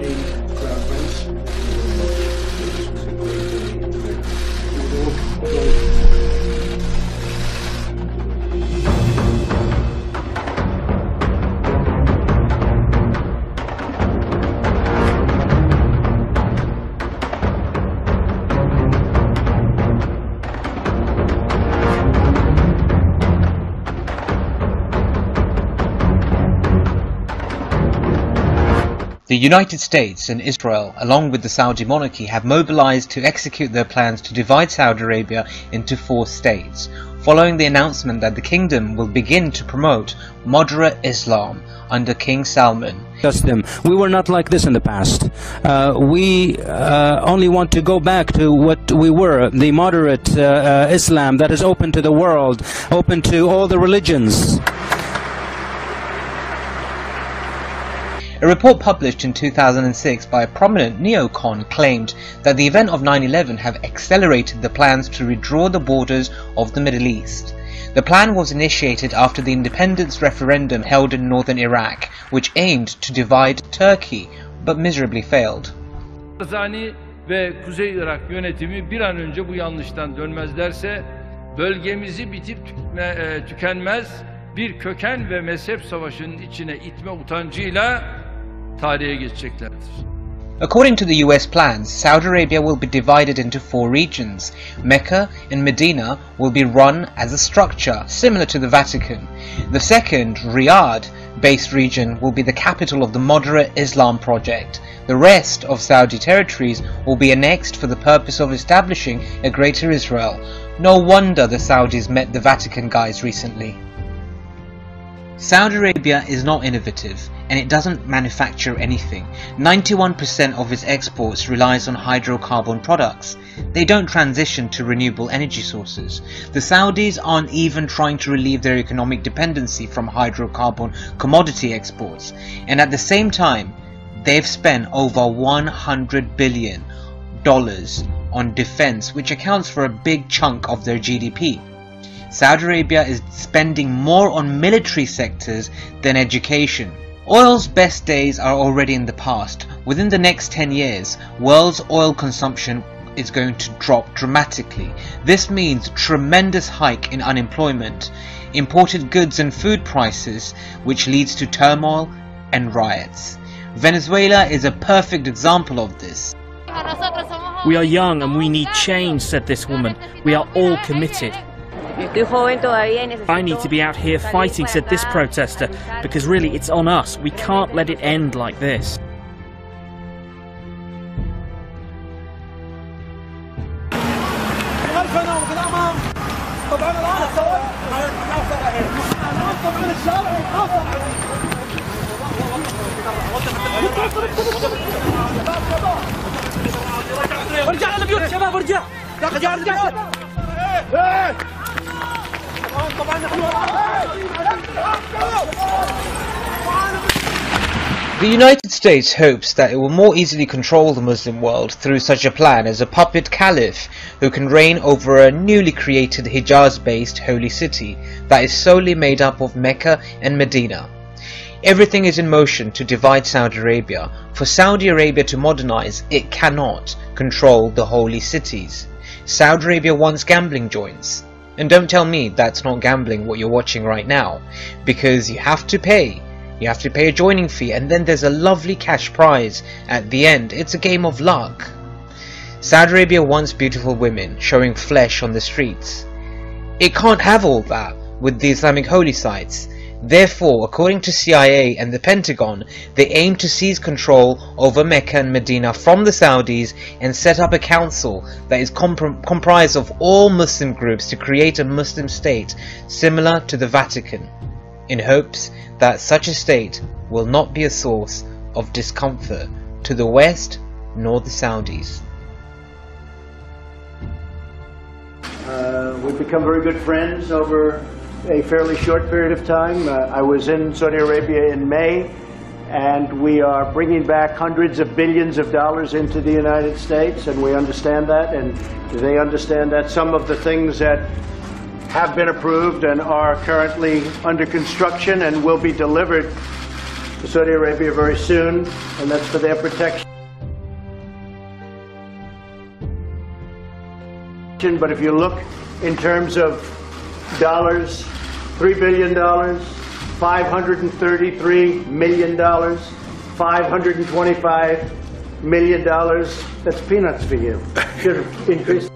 Ukraine Crown Prince. This was a great day in America. The United States and Israel, along with the Saudi monarchy, have mobilized to execute their plans to divide Saudi Arabia into 4 states, following the announcement that the kingdom will begin to promote moderate Islam under King Salman. We were not like this in the past. We only want to go back to what we were, the moderate Islam that is open to the world, open to all the religions. A report published in 2006 by a prominent neocon claimed that the event of 9/11 have accelerated the plans to redraw the borders of the Middle East. The plan was initiated after the independence referendum held in northern Iraq, which aimed to divide Turkey, but miserably failed. Barzani ve Kuzey Irak yönetimi bir an önce bu yanlıştan dönmezlerse bölgemizi bitip tükenmez bir köken ve mezhep savaşının içine itme utancıyla tarihe geçeceklerdir. According to the US plans, Saudi Arabia will be divided into 4 regions. Mecca and Medina will be run as a structure similar to the Vatican. The second, Riyadh-based region will be the capital of the moderate Islam project. The rest of Saudi territories will be annexed for the purpose of establishing a greater Israel. No wonder the Saudis met the Vatican guys recently. Saudi Arabia is not innovative, and it doesn't manufacture anything. 91% of its exports relies on hydrocarbon products. They don't transition to renewable energy sources. The Saudis aren't even trying to relieve their economic dependency from hydrocarbon commodity exports. And at the same time, they've spent over $100 billion on defense, which accounts for a big chunk of their GDP. Saudi Arabia is spending more on military sectors than education. Oil's best days are already in the past. Within the next 10 years, world's oil consumption is going to drop dramatically. This means tremendous hike in unemployment, imported goods and food prices, which leads to turmoil and riots. Venezuela is a perfect example of this. We are young and we need change, said this woman. We are all committed. I need to be out here fighting, said this protester, because really it's on us. We can't let it end like this. The United States hopes that it will more easily control the Muslim world through such a plan as a puppet caliph who can reign over a newly created Hijaz-based holy city that is solely made up of Mecca and Medina. Everything is in motion to divide Saudi Arabia. For Saudi Arabia to modernize, it cannot control the holy cities. Saudi Arabia wants gambling joints. And don't tell me that's not gambling what you're watching right now, because you have to pay. You have to pay a joining fee, and then there's a lovely cash prize at the end. It's a game of luck. Saudi Arabia wants beautiful women showing flesh on the streets. It can't have all that with the Islamic holy sites. Therefore, according to CIA and the Pentagon, they aim to seize control over Mecca and Medina from the Saudis and set up a council that is comprised of all Muslim groups to create a Muslim state similar to the Vatican, in hopes that such a state will not be a source of discomfort to the West nor the Saudis. We've become very good friends over a fairly short period of time. I was in Saudi Arabia in May, and we are bringing back hundreds of billions of dollars into the United States, and we understand that, and they understand that. Some of the things that have been approved and are currently under construction and will be delivered to Saudi Arabia very soon, and that's for their protection. But if you look in terms of dollars, $3 billion, $533 million, $525 million, that's peanuts for you. Should have increased.